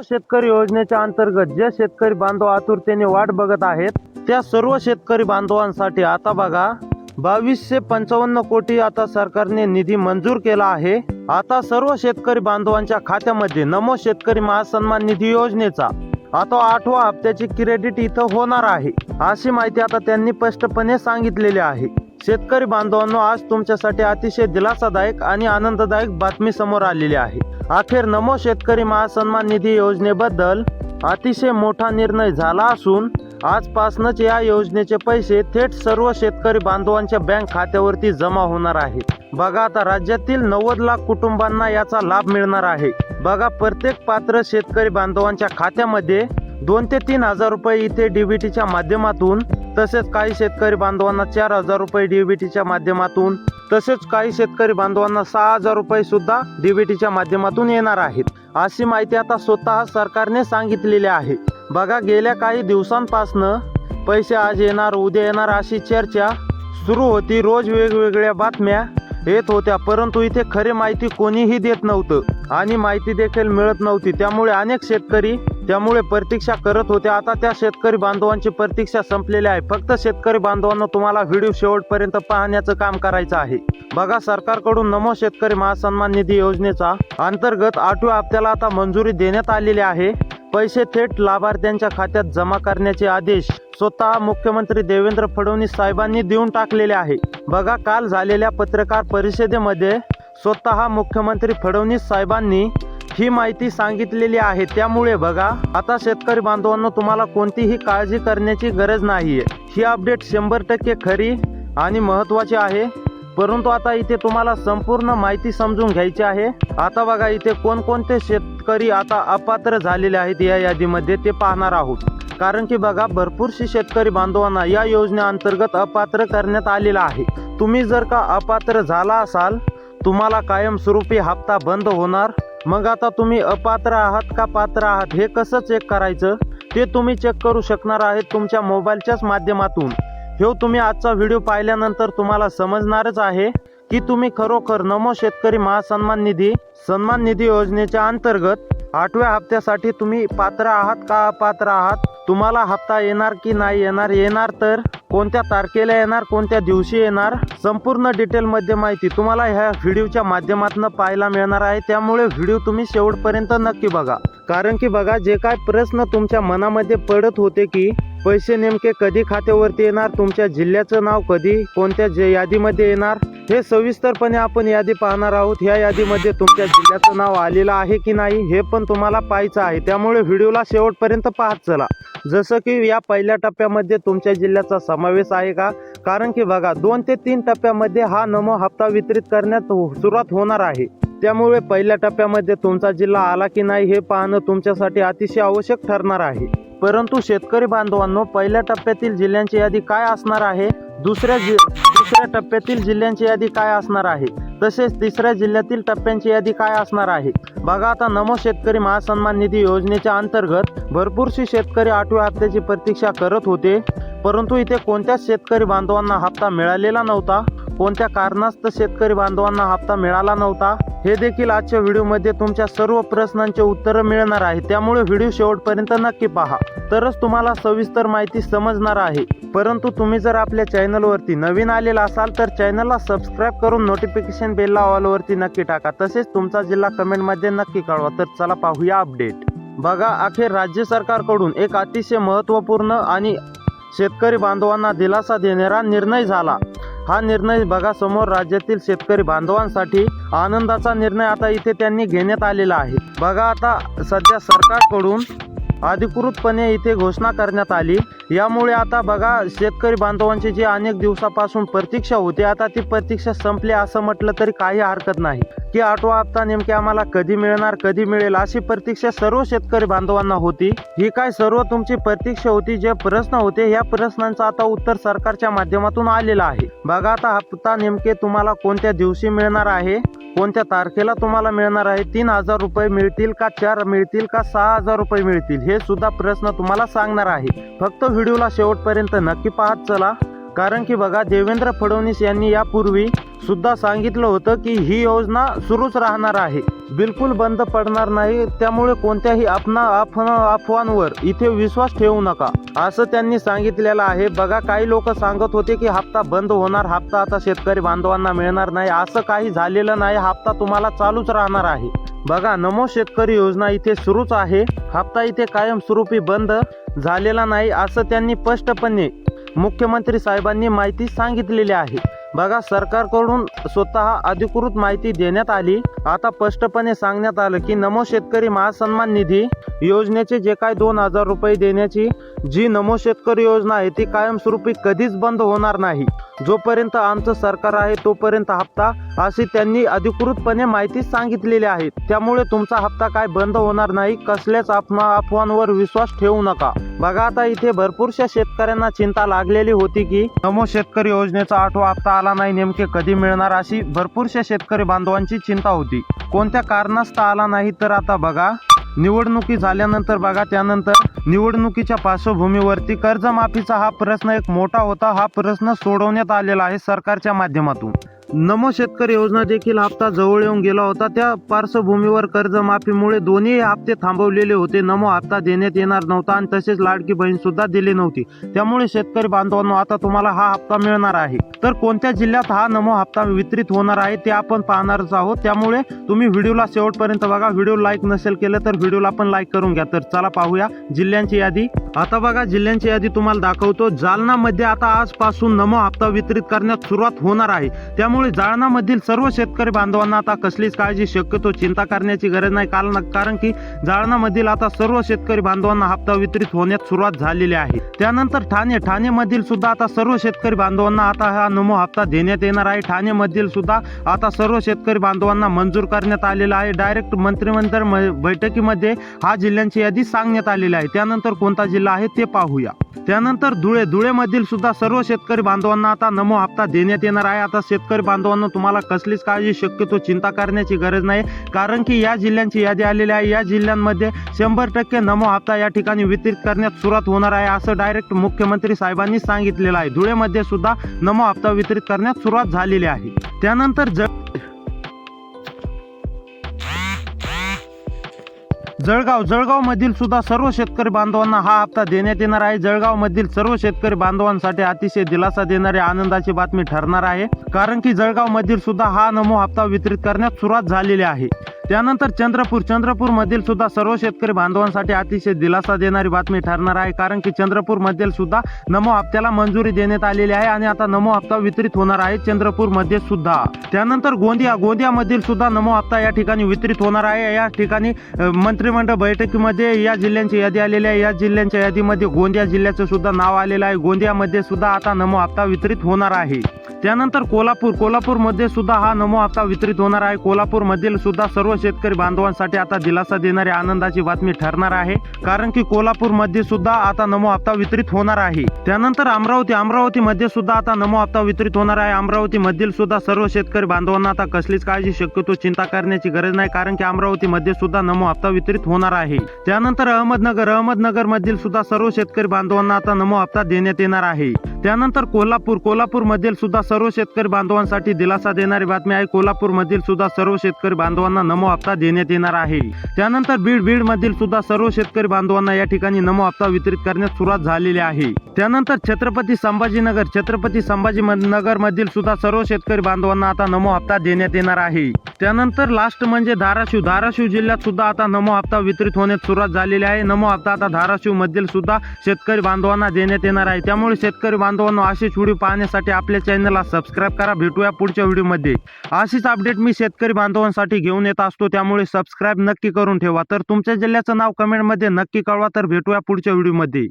शेतकरी योजनेच्या अंतर्गत जे शेतकरी बांधव आतुरतेने वाट बघत आहेत त्या सर्व शेतकरी बांधवांसाठी आता बघा 2255 कोटी आता सरकारने निधी मंजूर केला आहे। आता सर्व शेतकरी बांधवांच्या खात्यामध्ये नमो शेतकरी महासन्मान निधी योजनेचा आता 8व्या हप्त्याची क्रेडिट इथं होणार आहे, अशी माहिती आता त्यांनी स्पष्टपणे सांगितलेली आहे। शेतकरी बांधवांनो, आज तुमच्यासाठी अतिशय दिलासादायक आणि आनंददायक बातमी समोर आलेली आहे। अखेर नमो शेतकरी महासन्मान निधी योजनेबद्दल अतिशय मोठा निर्णय झाला असून आजपासूनच या योजनेचे पैसे थेट सर्व शेतकरी बांधवांच्या बँक खात्यावरती जमा होणार आहेत। बघा, आता राज्यातील 90 लाख कुटुंबांना याचा लाभ मिळणार आहे। बघा, प्रत्येक पात्र शेतकरी बांधवांच्या खात्यामध्ये 2 ते 3 हजार रुपये इथे डीबीटीच्या माध्यमातून, तसेच काही शेतकरी बांधवांना 4000 रुपये डीबीटीच्या माध्यमातून, तसेच काही शेतकरी बांधवांना 6000 रुपये सुद्धा डीबीटीच्या माध्यमातून येणार आहेत, अशी माहिती आता स्वतः सरकारने सांगितलेली आहे। बघा, गेल्या काही दिवसांपासून पैसे आज येणार उद्या येणार अशी चर्चा सुरू होती। रोज वेगवेगळ्या बातम्या येत होत्या, परंतु इथे खरी माहिती कोणीही देत नव्हतं आणि माहिती देखील मिळत नव्हती। त्यामुळे अनेक शेतकरी प्रतीक्षा करत होते। आता त्या शेतकरी बांधवांची प्रतीक्षा संपलेली आहे। फक्त शेतकरी बांधवांना तुम्हाला व्हिडिओ शेवटपर्यंत पाहण्याचं काम करायचं आहे। बघा, सरकारकडून नमो शेतकरी महासन्मान निधी योजनेचा अंतर्गत 8व्या हप्त्याला आता मंजुरी देण्यात आलेली आहे। पैसे थेट लाभार्थ्यांच्या खात्यात जमा करण्याचे आदेश स्वतः मुख्यमंत्री देवेंद्र फडणवीस साहेबांनी देऊन टाकलेले आहे। बघा, काल झालेल्या पत्रकार परिषदेमध्ये स्वतः मुख्यमंत्री फडणवीस साहेबांनी ही माहिती सांगितलेली आहे। त्यामुळे बघा, आता शेतकरी बांधवांना तुम्हाला कोणतीही काळजी करण्याची गरज नाहीये। ही अपडेट 100% खरी आणि महत्त्वाची आहे, परंतु आता इथे तुम्हाला संपूर्ण माहिती समजून घ्यायची आहे। आता बघा, इथे कोणकोणते शेतकरी आता अपात्र झालेले आहेत या यादीमध्ये ते पाहणार आहोत। कारण की बघा, भरपूरशी शेतकरी बांधवांना या योजनेअंतर्गत अपात्र करण्यात आलेला आहे। तुम्ही जर का अपात्र झाला असाल, तुम्हाला कायमस्वरूपी हप्ता बंद होणार। मग आता तुम्ही अपात्र आहात का पात्र आहात हे कसं चेक करायचं ते तुम्ही चेक करू शकणार आहेत तुमच्या मोबाईलच्याच माध्यमातून। हे तुम्ही आजचा व्हिडिओ पाहिल्यानंतर तुम्हाला समजणारच आहे की तुम्ही खरोखर नमो शेतकरी महासन्मान निधी योजनेच्या अंतर्गत 8व्या हप्त्यासाठी तुम्ही पात्र आहात का अपात्र आहात, तुम्हाला हप्ता येणार की नाही येणार, येणार तर कोणत्या तारखेला येणार, कोणत्या दिवशी येणार, संपूर्ण डिटेलमध्ये माहिती तुम्हाला ह्या व्हिडिओच्या माध्यमातून पाहायला मिळणार आहे। त्यामुळे व्हिडिओ तुम्ही शेवटपर्यंत नक्की बघा। कारण की बघा, जे काय प्रश्न तुमच्या मनामध्ये पडत होते की पैसे नेमके कधी खात्यावरती येणार, तुमच्या जिल्ह्याचं नाव कधी कोणत्या यादीमध्ये येणार, हे सविस्तरपणे आपण यादी पाहणार आहोत। ह्या यादीमध्ये तुमच्या जिल्ह्याचं नाव आलेलं आहे की नाही हे पण तुम्हाला पाहायचं आहे। त्यामुळे व्हिडिओला शेवटपर्यंत पाहत चला। जसं की या पहिल्या टप्प्यामध्ये तुमच्या जिल्ह्याचा समावेश आहे का, कारण की बघा 2 ते 3 टप्प्यामध्ये हा नमो हप्ता वितरित करण्यात सुरुवात होणार आहे। त्यामुळे पहिल्या टप्प्यामध्ये तुमचा जिल्हा आला की नाही हे पाहणं तुमच्यासाठी अतिशय आवश्यक ठरणार आहे। परंतु शेतकरी बांधवांनो, पहिल्या टप्प्यातील जिल्ह्यांची यादी काय असणार आहे, दुसऱ्या टप्प्यातील जिल्ह्यांची यादी काय असणार आहे, तसेच तिसऱ्या जिल्ह्यातील टप्प्यांची यादी काय असणार आहे। बघा, आता नमो शेतकरी महासन्मान निधी योजनेच्या अंतर्गत भरपूरशी शेतकरी 8व्या हप्त्याची प्रतीक्षा करत होते, परंतु इथे कोणत्याच शेतकरी बांधवांना हप्ता मिळालेला नव्हता। कोणत्या कारणास्तव शेतकरी बांधवांना हप्ता मिळाला नव्हता हे देखील आजच्या व्हिडिओमध्ये तुमच्या सर्व प्रश्नांचे उत्तर मिळणार आहे। त्यामुळे व्हिडिओ शेवटपर्यंत नक्की पहा, तरच तुम्हाला सविस्तर माहिती समजणार आहे। परंतु तुम्ही जर आपल्या चॅनलवरती नवीन आलेला असाल तर चॅनलला सबस्क्राईब करून नोटिफिकेशन बेलला ऑलवरती नक्की टाका, तसेच तुमचा जिल्हा कमेंटमध्ये नक्की कळवा। तर चला पाहूया अपडेट। बघा, अखेर राज्य सरकारकडून एक अतिशय महत्त्वपूर्ण आणि शेतकरी बांधवांना दिलासा देणारा निर्णय झाला। हा निर्णय बघा समोर राज्यातील शेतकरी बांधवांसाठी आनंदाचा निर्णय आता इथे त्यांनी घेण्यात आलेला आहे। बघा, आता सध्या सरकारकडून अधिकृतपणे इथे घोषणा करण्यात आली। यामुळे आता बघा, शेतकरी बांधवांची जी अनेक दिवसापासून प्रतीक्षा होती, आता ती प्रतीक्षा संपली असं म्हटलं तरी काही हरकत नाही की 8वा हप्ता नेमके आम्हाला कधी मिळणार, कधी मिळेल अशी प्रतीक्षा सर्व शेतकरी बांधवांना होती। ही काय सर्व तुमची प्रतीक्षा होती, जे प्रश्न होते या प्रश्नांचं आता उत्तर सरकारच्या माध्यमातून आलेलं आहे। बघा, आता हप्ता नेमके तुम्हाला कोणत्या दिवशी मिळणार आहे, कोणत्या तारखेला तुम्हाला मिळणार आहे, 3000 रुपये मिळतील का, 4 मिळतील का, 6000 रुपये मिळतील, हे सुद्धा प्रश्न तुम्हाला सांगणार आहे। फक्त व्हिडिओला शेवटपर्यंत नक्की पाहत चला। कारण की बघा, देवेंद्र फडणवीस यांनी यापूर्वी सुद्धा सांगितलं होतं की ही योजना सुरूच राहणार आहे। बिलकुल बंद पडणार नाही, त्यामुळे कोणत्याही अफवांवर इथे विश्वास ठेवू नका असं त्यांनी सांगितलेलं आहे. बघा, काही लोक सांगत होते की हप्ता बंद होणार, हप्ता आता शेतकरी बांधवांना मिळणार नाही. असं काही झालेलं नाही, हप्ता तुम्हाला चालूच राहणार आहे. बघा, नमो शेतकरी योजना इथे सुरूच आहे, हप्ता इथे कायमस्वरूपी बंद झालेला नाही असं त्यांनी स्पष्टपणे मुख्यमंत्री साहेबांनी माहिती सांगितलेली आहे. बघा, सरकारकडून स्वतः अधिकृत माहिती देण्यात आली. आता स्पष्टपणे सांगण्यात आलं की नमो शेतकरी महासन्मान निधी योजनेचे जे काय 2,000 रुपये देण्याची जी नमो शेतकरी योजना आहे ती कायमस्वरूपी कधीच बंद होणार नाही. जोपर्यंत आमचं सरकार आहे तोपर्यंत हप्ता, अशी त्यांनी अधिकृतपणे माहिती सांगितलेली आहे. त्यामुळे तुमचा हप्ता काय बंद होणार नाही. कसल्याच अफवांवर विश्वास ठेवू नका. बघा, आता इथे भरपूरशा शेतकऱ्यांना चिंता लागलेली होती की नमो शेतकरी योजनेचा 8वा हप्ता आला नाही, नेमके कधी मिळणार, अशी भरपूरशा शेतकरी बांधवांची चिंता होती. कोणत्या कारणास्तव आला नाही, तर आता बघा, निवडणुकी झाल्यानंतर बघा, त्यानंतर निवडणुकीच्या पार्श्वभूमीवरती कर्जमाफीचा हा प्रश्न एक मोठा होता. हा प्रश्न सोडवण्यात आलेला आहे सरकारच्या माध्यमातून. नमो शेतकरी योजना देखील हप्ता जवळ येऊन गेला होता. त्या पार्श्वभूमीवर कर्जमाफीमुळे दोन्ही हप्ते थांबवलेले होते. नमो हप्ता देण्यात येणार नव्हता आणि तसेच लाडकी बहीण सुद्धा दिली नव्हती. त्यामुळे शेतकरी बांधवांनो, आता तुम्हाला हा हप्ता मिळणार आहे. तर कोणत्या जिल्ह्यात हा नमो हप्ता वितरित होणार आहे ते आपण पाहणारच आहोत. त्यामुळे तुम्ही व्हिडिओला शेवटपर्यंत बघा. व्हिडिओ लाईक नसेल केलं तर व्हिडिओला पण लाईक करून घ्या. तर चला पाहूया जिल्ह्यांची यादी. आता बघा, जिल्ह्यांची यादी तुम्हाला दाखवतो. जालनामध्ये आता आजपासून नमो हप्ता वितरित करण्यास सुरुवात होणार आहे. त्यामुळे जालनामधील सर्व शेतकरी बांधवांना आता कसलीच काळजी, शक्यतो चिंता करण्याची गरज नाही. कारण की जालनामधील आता सर्व शेतकरी बांधवांना हप्ता वितरित होण्यास सुरुवात झालेली आहे. त्यानंतर ठाणेमधील सुद्धा आता सर्व शेतकरी बांधवांना आता हा नमो हप्ता देण्यात येणार आहे. ठाणेमधील सुद्धा आता सर्व शेतकरी बांधवांना मंजूर करण्यात आलेला आहे. डायरेक्ट मंत्रिमंडळ बैठकीमध्ये हा जिल्ह्यांची यादी सांगण्यात आलेली आहे. त्यानंतर कोणता जिल्हा आहे ते पाहूया. त्यानंतर धुळेमधील सुद्धा सर्व शेतकरी बांधवांना आता नमो हप्ता देण्यात येणार आहे. आता शेतकरी बांधवांना तुम्हाला कसलीच काळजी, शक्यतो चिंता करण्याची गरज नाही. कारण की या जिल्ह्यांची यादी आलेली आहे. या जिल्ह्यांमध्ये 100% नमो हप्ता या ठिकाणी वितरित करण्यास सुरुवात होणार आहे असं डायरेक्ट मुख्यमंत्री साहेबांनी सांगितलेलं आहे. धुळेमध्ये सुद्धा नमो हप्ता वितरित करण्यास सुरुवात झालेली आहे. त्यानंतर जळगाव मधील सुद्धा सर्व शेतकरी बांधवांना हा हप्ता देण्यात येणार आहे. जळगाव मधील सर्व शेतकरी बांधवांसाठी अतिशय दिलासा देणारी आनंदाची बातमी ठरणार आहे. कारण की जळगाव मधील सुद्धा हा नमो हप्ता वितरित करण्यास सुरुवात झालेली आहे. त्यानंतर चंद्रपूर मधील सुद्धा सर्व शेतकरी बांधवांसाठी अतिशय दिलासा देणारी बातमी ठरणार आहे. कारण की चंद्रपूर मधील सुद्धा नमो हप्त्याला मंजुरी देण्यात आलेली आहे आणि आता नमो हप्ता वितरित होणार आहे चंद्रपूर मध्ये सुद्धा. त्यानंतर गोंदिया मधील सुद्धा नमो हप्ता या ठिकाणी वितरित होणार आहे. या ठिकाणी मंत्रिमंडळ बैठकीमध्ये या जिल्ह्यांची यादी आलेली आहे. या जिल्ह्यांच्या यादीमध्ये गोंदिया जिल्ह्याचं सुद्धा नाव आलेलं आहे. गोंदियामध्ये सुद्धा आता नमो हप्ता वितरित होणार आहे. त्यानंतर कोल्हापूरमध्ये सुद्धा हा नमो हप्ता वितरित होणार आहे. कोल्हापूर मधील सुद्धा सर्व शेतकरी बांधवांसाठी आता दिलासा देणारी आनंदाची बातमी ठरणार आहे. कारण की कोल्हापूर मध्ये सुद्धा आता नमो हप्ता वितरित होणार आहे. त्यानंतर अमरावती मध्ये सुद्धा आता नमो हप्ता वितरित होणार आहे. अमरावती मधील सुद्धा सर्व शेतकरी बांधवांना आता कसलीच काळजी, शक्यतो चिंता करण्याची गरज नाही. कारण की अमरावती मध्ये सुद्धा नमो हप्ता वितरित होणार आहे. त्यानंतर अहमदनगर मधील सुद्धा सर्व शेतकरी बांधवांना आता नमो हप्ता देण्यात येणार आहे. त्यानंतर कोल्हापूर मधील सुद्धा सर्व शेतकरी बांधवांसाठी दिलासा देणारी बातमी आहे. कोल्हापूर मधील सुद्धा सर्व शेतकरी बांधवांना नमो हप्ता देण्यात येणार आहे. त्यानंतर बीड मधील सुद्धा सर्व शेतकरी बांधवांना या ठिकाणी नमो हप्ता वितरित करण्यास सुरुवात झालेली आहे. त्यानंतर छत्रपती संभाजीनगर मधील सुद्धा सर्व शेतकरी बांधवांना आता नमो हप्ता देण्यात येणार आहे. त्यानंतर लास्ट म्हणजे धाराशिव जिल्ह्यात सुद्धा आता नमो हप्ता वितरित होण्यास सुरुवात झालेली आहे. नमो हप्ता आता धाराशिव मधील सुद्धा शेतकरी बांधवांना देण्यात येणार आहे. त्यामुळे शेतकरी बांधवांना अशीच व्हिडिओ पाहण्यासाठी आपल्या चॅनलला सबस्क्राईब करा. भेटूया पुढच्या व्हिडिओमध्ये. अशीच अपडेट मी शेतकरी बांधवांसाठी घेऊन येत असतो, त्यामुळे सबस्क्राईब नक्की करून ठेवा. तर तुमच्या जिल्ह्याचं नाव कमेंटमध्ये नक्की कळवा. तर भेटूया पुढच्या व्हिडिओमध्ये.